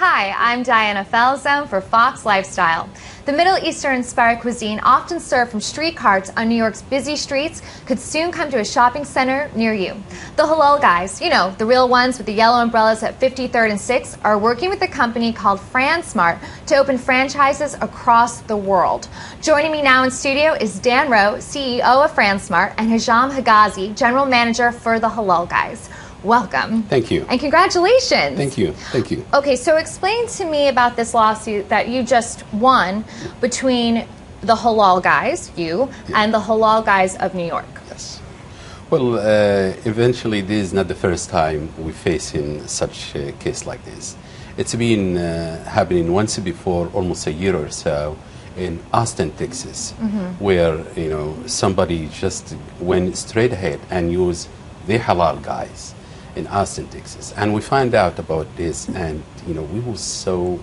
Hi, I'm Diana Falzone for Fox Lifestyle. The Middle Eastern-inspired cuisine, often served from street carts on New York's busy streets, could soon come to a shopping center near you. The Halal Guys, you know, the real ones with the yellow umbrellas at 53rd and 6th, are working with a company called FranSmart to open franchises across the world. Joining me now in studio is Dan Rowe, CEO of FranSmart, and Hisham Higazi, General Manager for the Halal Guys. Welcome. Thank you. And congratulations. Thank you. Thank you. Okay, so explain to me about this lawsuit that you just won between the Halal Guys, and the Halal Guys of New York. Yes. Well, eventually this is not the first time we're facing such a case like this. It's been happening once before, almost a year or so, in Austin, Texas, where, you know, somebody just went straight ahead and used the Halal Guys in Austin, Texas, and we find out about this, and you know, we were so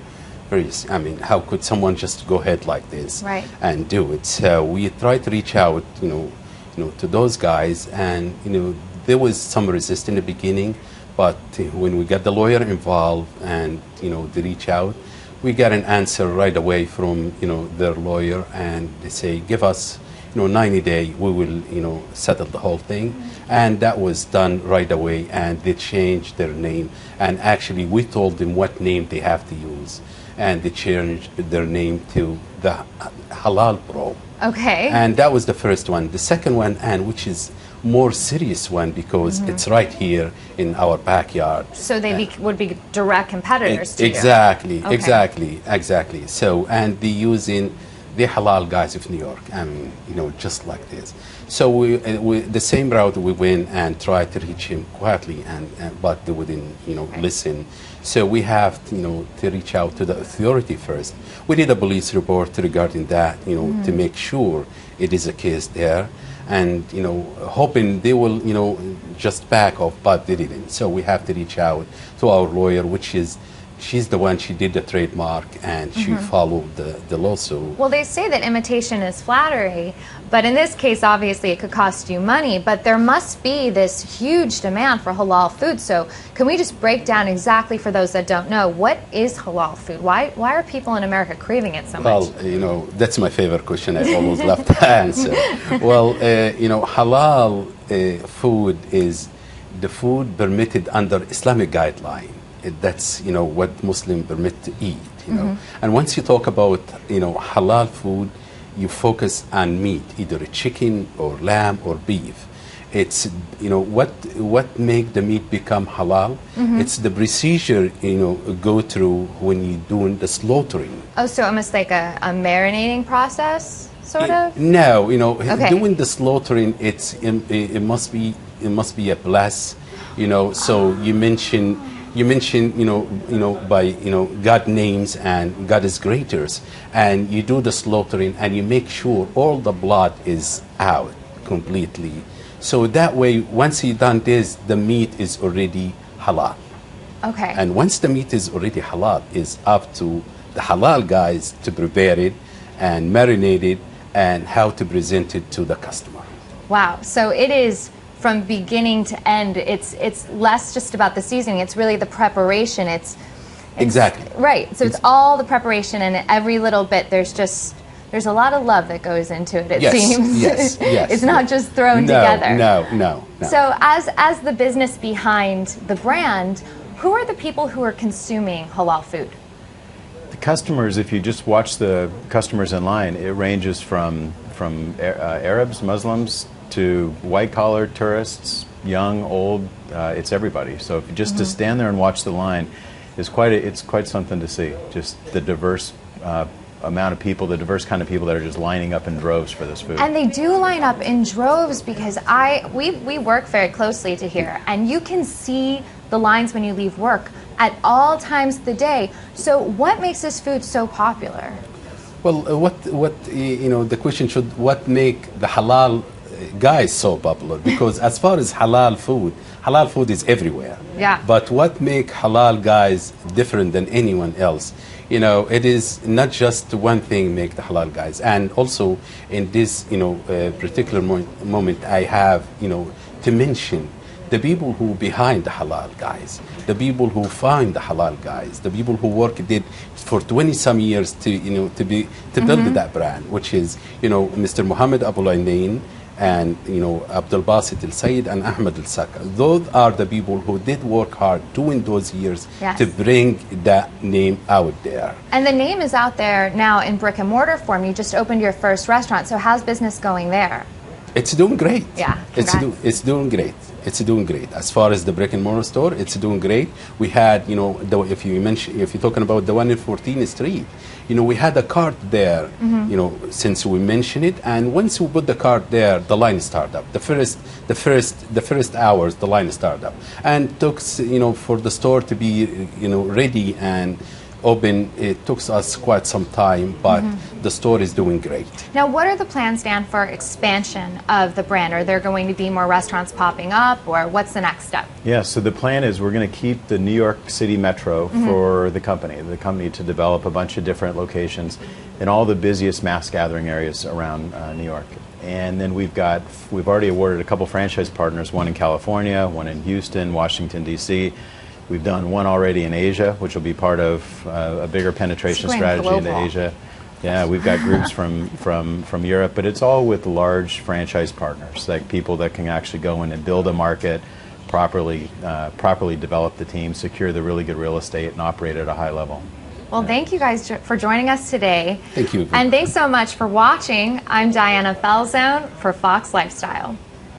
very, I mean, how could someone just go ahead like this and do it? So we tried to reach out, you know, to those guys, and you know, there was some resistance in the beginning, but when we got the lawyer involved and you know, they reach out, we got an answer right away from, you know, their lawyer, and they say, give us, you know, 90 days, we will, you know, settle the whole thing. And that was done right away, and they changed their name. And actually, we told them what name they have to use, and they changed their name to the Halal Pro. Okay. And that was the first one. The second one, and which is more serious one, because it's right here in our backyard. So they would be direct competitors to exactly, you. Okay. Exactly. So, and they using the Halal Guys of New York, I mean, you know, just like this. So we the same route we went and tried to reach him quietly, but they wouldn't, you know, listen. So we have, you know, to reach out to the authority first. We did a police report regarding that, you know, to make sure it is a case there, and you know, hoping they will, you know, just back off, but they didn't. So we have to reach out to our lawyer, which is, she's the one, she did the trademark, and she followed the lawsuit. Well, they say that imitation is flattery, but in this case, obviously, it could cost you money, but there must be this huge demand for halal food. So can we just break down exactly, for those that don't know, what is halal food? Why are people in America craving it so much? Well, you know, that's my favorite question. I always love to answer. Well, you know, halal food is the food permitted under Islamic guideline. That's, you know, what Muslims permit to eat, you know. And once you talk about, you know, halal food, you focus on meat, either a chicken or lamb or beef. It's, you know, what make the meat become halal? It's the procedure, you know, go through when you're doing the slaughtering. Oh, so almost like a marinating process, sort of? No, you know, doing the slaughtering, it must be a bless, you know. So you mentioned, you know, by, you know, God names and God is greater, and you do the slaughtering and you make sure all the blood is out completely. So that way, once you done this, the meat is already halal. Okay. And once the meat is already halal, it's up to the Halal Guys to prepare it and marinate it and how to present it to the customer. Wow. So it is, from beginning to end, it's less just about the seasoning, it's really the preparation. It's exactly right. So it's all the preparation, and every little bit, there's a lot of love that goes into it, it seems. Yes. It's not just thrown together. No. So as the business behind the brand, who are the people who are consuming halal food? The customers, if you just watch the customers in line, it ranges from Arabs, Muslims, to white-collar tourists, young, old, it's everybody. So if just to stand there and watch the line is it's quite something to see. Just the diverse amount of people, the diverse kind of people that are just lining up in droves for this food. And they do line up in droves, because we work very closely to here, and you can see the lines when you leave work at all times of the day. So what makes this food so popular? Well, what you know, the question should, what make the Halal Guys so popular? Because as far as halal food is everywhere. Yeah. But what make Halal Guys different than anyone else? You know, it is not just one thing make the Halal Guys. And also in this, you know, particular moment, I have, you know, to mention the people who behind the Halal Guys, the people who find the Halal Guys, the people who did for 20 some years to build that brand, which is Mr. Muhammad Abul Ainain and Abdul Basit Al Said and Ahmed Al Saka. Those are the people who did work hard during those years to bring that name out there. And the name is out there now in brick and mortar form. You just opened your first restaurant, so how's business going there? It's doing great. Yeah, it's doing great. It's doing great. As far as the brick and mortar store, it's doing great. We had, if you're talking about the one in 14th Street, we had a cart there, since we mentioned it, and once we put the cart there, the line started up. The first hours, the line started up, and took, for the store to be, ready and open, it took us quite some time, but the store is doing great. Now, what are the plans, Dan, for expansion of the brand? Are there going to be more restaurants popping up, or what's the next step? Yeah, so the plan is we're going to keep the New York City Metro for the company to develop a bunch of different locations in all the busiest mass gathering areas around New York. And then we've already awarded a couple franchise partners, one in California, one in Houston, Washington, D.C. We've done one already in Asia, which will be part of a bigger penetration strategy into Asia. Yeah, we've got groups from Europe, but it's all with large franchise partners, like people that can actually go in and build a market, properly develop the team, secure the really good real estate, and operate at a high level. Well, thank you guys for joining us today. Thank you. And thanks so much for watching. I'm Diana Falzone for Fox Lifestyle.